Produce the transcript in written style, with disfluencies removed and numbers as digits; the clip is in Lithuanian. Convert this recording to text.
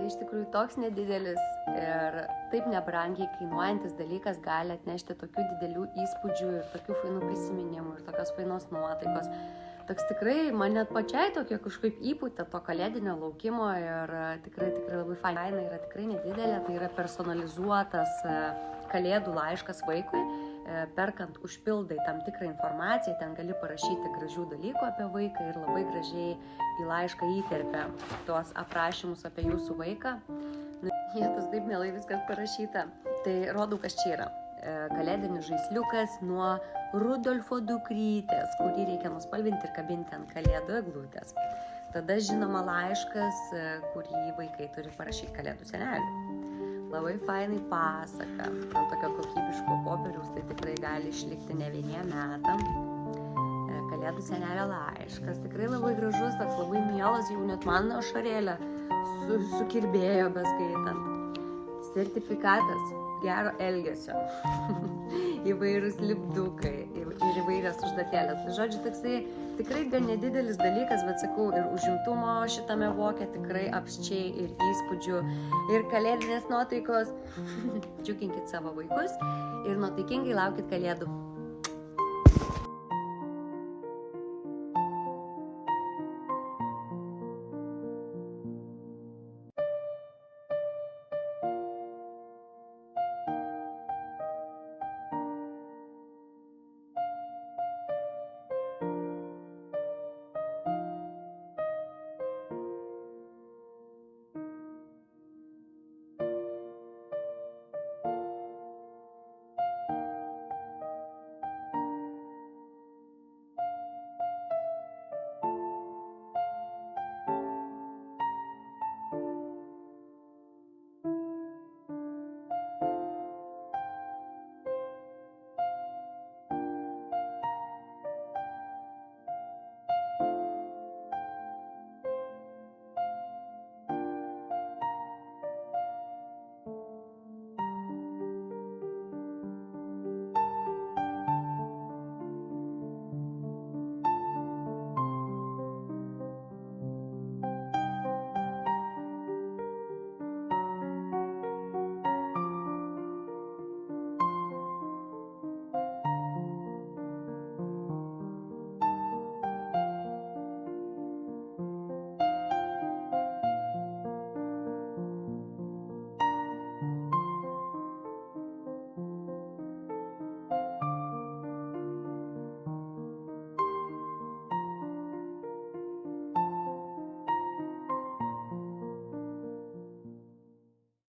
iš tikrųjų toks nedidelis ir taip nebrangiai kainuojantis dalykas gali atnešti tokių didelių įspūdžių ir tokių fainų prisiminimų ir tokios fainos nuotaikos. Toks tikrai man net pačiai tokia kažkaip įpūtė to kalėdinio laukimo ir tikrai labai faina. Yra tikrai nedidelė, tai yra personalizuotas kalėdų laiškas vaikui. Perkant užpildai tam tikrą informaciją, ten gali parašyti gražių dalykų apie vaiką ir labai gražiai į laišką įterpia tuos aprašymus apie jūsų vaiką. Jėtus taip mielai viskas parašyta. Tai rodau, kas čia yra. Kalėdinis žaisliukas nuo Rudolfo dukrytės, kurį reikia nuspalvinti ir kabinti ant kalėdų eglutės. Tada žinoma laiškas, kurį vaikai turi parašyti kalėdų seneliui. Labai fainai pasaka, tokio kokybiško popieriaus, tai tikrai gali išlikti ne vieniem metam. Kalėdų senelio laiškas, tikrai labai gražus, toks labai mielas, jau net man ašarėlė sukirbėjo beskaitant. Sertifikatas gero elgesio, įvairūs lipdukai ir įvairios užduotėlės. Žodžiu, toksai tikrai gan nedidelis dalykas, bet sakau, ir užimtumo šitame voke tikrai apsčiai ir įspūdžių ir kalėdinės nuotaikos. Džiuginkit savo vaikus ir nuotaikingai laukit kalėdų.